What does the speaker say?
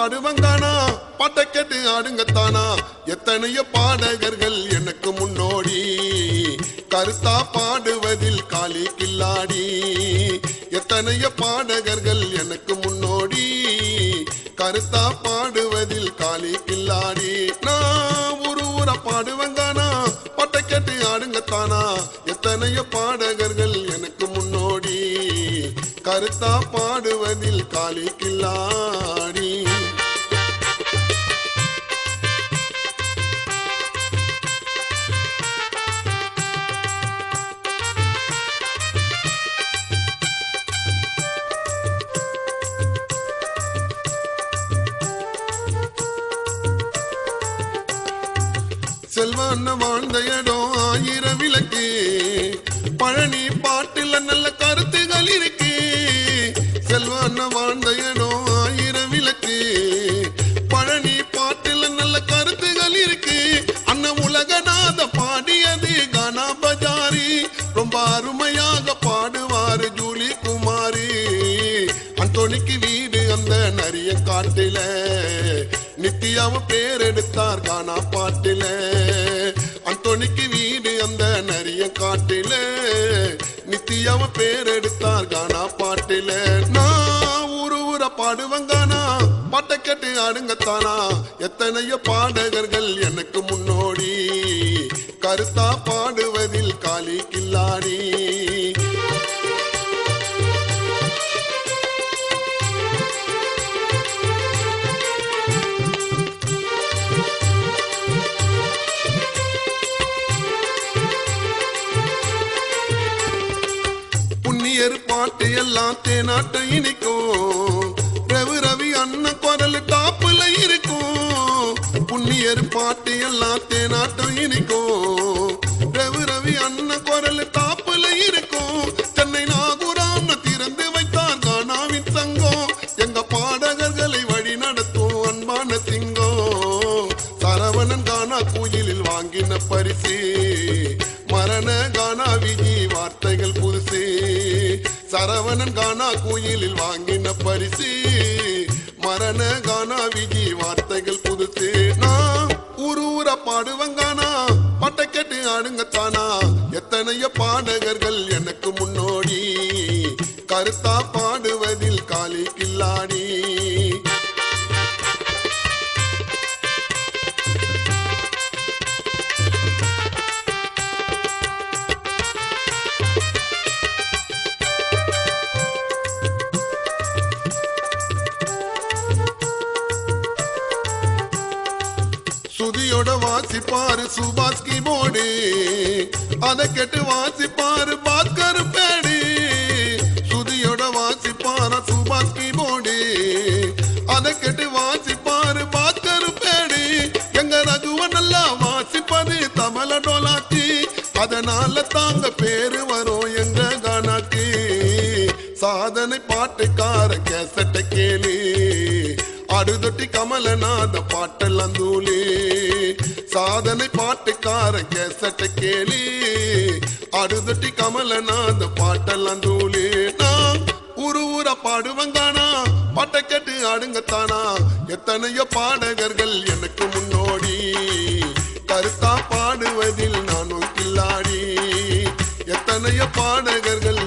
பாடுவங்கானா பாட்டை கேட்டு ஆடுங்கத்தானா எத்தனையோ பாடகர்கள் எனக்கு முன்னோடி கருத்தா பாடுவதில் காலி கில்லாடி எத்தனையோ பாடகர்கள் எனக்கு முன்னோடி கருத்தா பாடுவதில் காலி கில்லாடி நான் ஊர பாடுவங்கானா பாட்டை கேட்டு ஆடுங்கத்தானா எத்தனையோ பாடகர்கள் எனக்கு முன்னோடி கருத்தா பாடுவதில் காலி கில்லாடி செல்வான வாழ்ந்த இடம் ஆயிரம் விளக்கு பழனி பாட்டில் நல்ல கருத்துகள் இருக்கு செல்வான வாழ்ந்த இடம் ஆயிரம் விளக்கு பழனி பாட்டில் நல்ல கருத்துகள் இருக்கு அண்ணன் உலகநாத பாடியது கானா பஜாரி ரொம்ப அருமையாக பாடுவாரு ஜூலி குமாரி அந்தோனிக்கு வீடு அந்த நரிய காட்டில நித்தியாவ பேர் எடுத்தார் கானா பாட்டில அந்தோனிக்கு வீடு அந்த நரிய காட்டில நித்தியாவ பேர் எடுத்தார் கானா பாட்டில நான் ஊர பாடுவங்கானா பாட்டை கேட்டு ஆடுங்கத்தானா எத்தனையோ பாடகர்கள் எனக்கு முன்னோடி கருத்தா பாடுவதில் காலி கில்லாடி பாட்டு எல்லாம் தேனாட்ட இனிக்கும் ரவி அண்ணன் குரல் டாப்புல இருக்கும் புண்ணியர் பாட்டு எல்லாம் தேனாட்டம் இனிக்கும் ரவி அண்ணன் குரல் டாப்புல இருக்கும் சென்னை நாகூராம் திறந்து வைத்தார் கானாவின் சங்கம் எங்க பாடகர்களை வழி நடத்தும் அன்பான சிங்கம் சரவணன் கானா கோயிலில் வாங்கின பரிசு மரண கானா விஜி வார்த்தைகள் புதுசு சரவணன் கானா கோயிலில் வாங்கின பரிசு மரண கானா விஜி வார்த்தைகள் புதுசு நான் ஊர பாடுவங்கானா பாட்டை கேட்டு ஆடுங்கத்தானா எத்தனையோ பாடகர்கள் எனக்கு முன்னோடி கருத்தா பாடுவதில் காலி கில்லாடி சுதியோட வாசிப்பாரு சுபாஷ் கீபோர்டு அதை கேட்டு வாசிப்பாரு பாஸ்கர் பேடு சுதியோட வாசிப்பாரு சுபாஷ் கீபோர்டு அதை கேட்டு வாசிப்பாரு பாஸ்கர் பேடு எங்க ரகுவ நல்லா வாசிப்பது தமிழ டோலாச்சி அதனால தாங்க பேரு வரும் எங்க கானாக்கு சாதனை பாட்டுக்கார கேசட்டை கேளு அடுதொட்டி கமலநாத பாட்டெல்லாம் தூளி சாதனை பாட்டுக்கார கேசட்டை கேளி அடுதொட்டி கமலநாத பாட்டெல்லாம் தூளி நான் ஊர பாடுவங்கானா பாட்டை கேட்டு ஆடுங்கத்தானா எத்தனையோ பாடகர்கள் எனக்கு முன்னோடி கருத்தா பாடுவதில் நானும் கில்லாடி எத்தனையோ பாடகர்கள்